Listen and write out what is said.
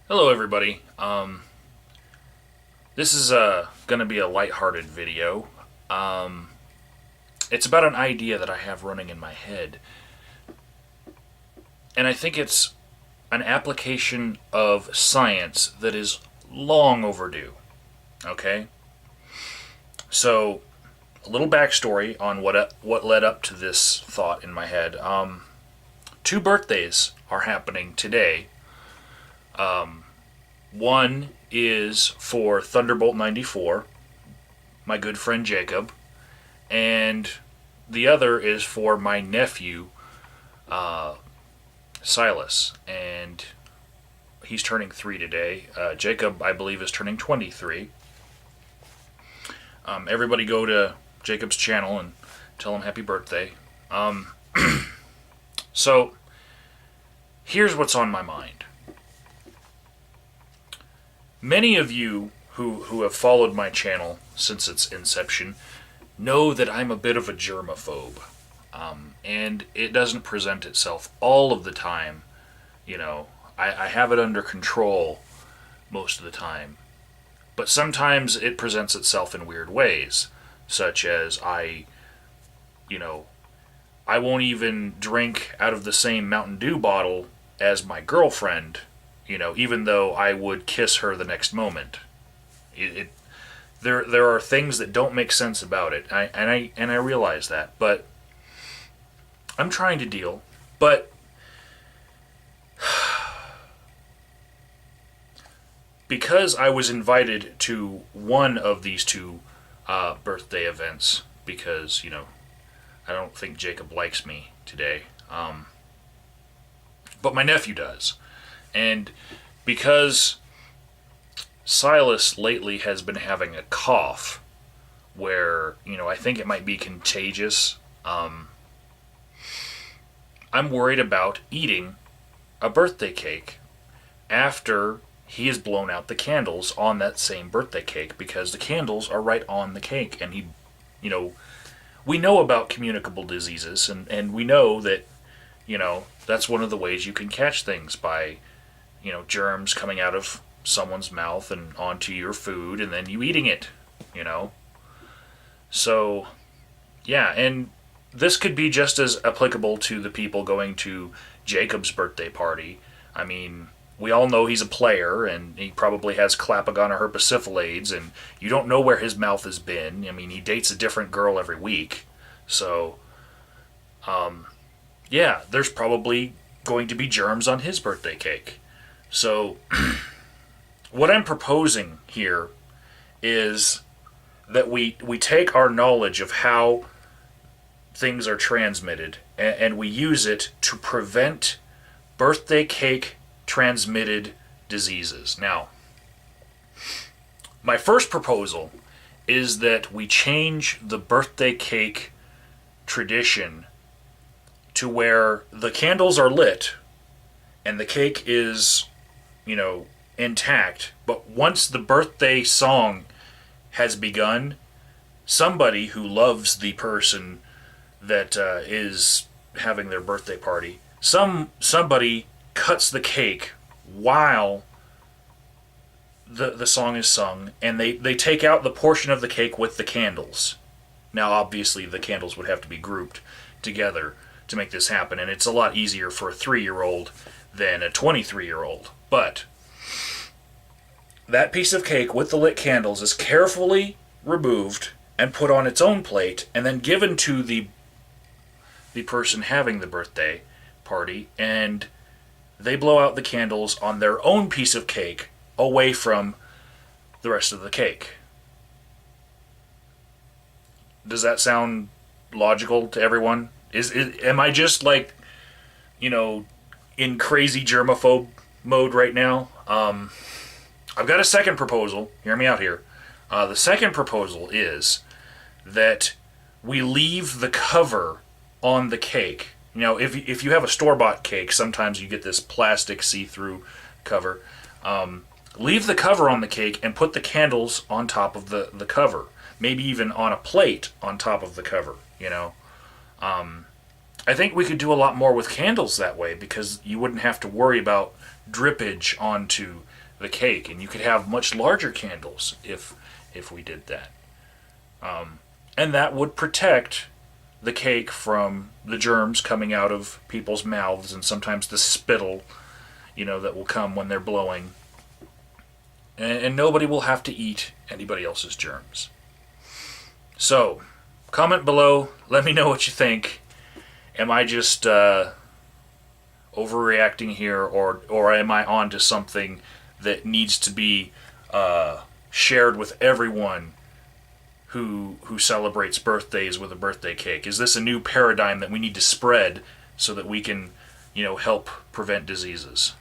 Hello, everybody. This is going to be a lighthearted video. Um, it's about an idea that I have running in my head, and I think it's an application of science that is long overdue. Okay, so a little backstory on what led up to this thought in my head. Two birthdays are happening today. One is for Thunderbolt 94, my good friend Jacob, and the other is for my nephew, Silas, and he's turning 3 today. Jacob, I believe, is turning 23. Everybody go to Jacob's channel and tell him happy birthday. So, here's what's on my mind. Many of you who have followed my channel since its inception know that I'm a bit of a germaphobe. And it doesn't present itself all of the time. You know, I have it under control most of the time. But sometimes it presents itself in weird ways, such as I won't even drink out of the same Mountain Dew bottle as my girlfriend, even though I would kiss her the next moment. There are things that don't make sense about it, and I realize that, but I'm trying to deal. But because I was invited to one of these two birthday events, because I don't think Jacob likes me today, but my nephew does. And because Silas lately has been having a cough where, I think it might be contagious, I'm worried about eating a birthday cake after he has blown out the candles on that same birthday cake, because the candles are right on the cake. And we know about communicable diseases, and we know that, that's one of the ways you can catch things by germs coming out of someone's mouth and onto your food, and then you eating it, So, yeah, and this could be just as applicable to the people going to Jacob's birthday party. I mean, we all know he's a player, and he probably has clapagon or herpessyphilades, and you don't know where his mouth has been. I mean, he dates a different girl every week. So, yeah, there's probably going to be germs on his birthday cake. So, what I'm proposing here is that we take our knowledge of how things are transmitted, and we use it to prevent birthday cake transmitted diseases. Now, my first proposal is that we change the birthday cake tradition to where the candles are lit and the cake is intact, but once the birthday song has begun, somebody who loves the person that is having their birthday party, somebody cuts the cake while the song is sung, and they take out the portion of the cake with the candles. Now, obviously, the candles would have to be grouped together to make this happen, and it's a lot easier for a 3-year-old than a 23-year-old. But that piece of cake with the lit candles is carefully removed and put on its own plate, and then given to the person having the birthday party, and they blow out the candles on their own piece of cake away from the rest of the cake. Does that sound logical to everyone? Am I just in crazy germaphobe mode right now? I've got a second proposal. Hear me out here. The second proposal is that we leave the cover on the cake. If you have a store-bought cake, sometimes you get this plastic see-through cover. Leave the cover on the cake and put the candles on top of the cover. Maybe even on a plate on top of the cover, I I think we could do a lot more with candles that way, because you wouldn't have to worry about drippage onto the cake, and you could have much larger candles if we did that. And that would protect the cake from the germs coming out of people's mouths, and sometimes the spittle, that will come when they're blowing. And nobody will have to eat anybody else's germs. So, comment below. Let me know what you think. Am I just overreacting here, or am I onto something that needs to be shared with everyone who celebrates birthdays with a birthday cake? Is this a new paradigm that we need to spread so that we can, help prevent diseases?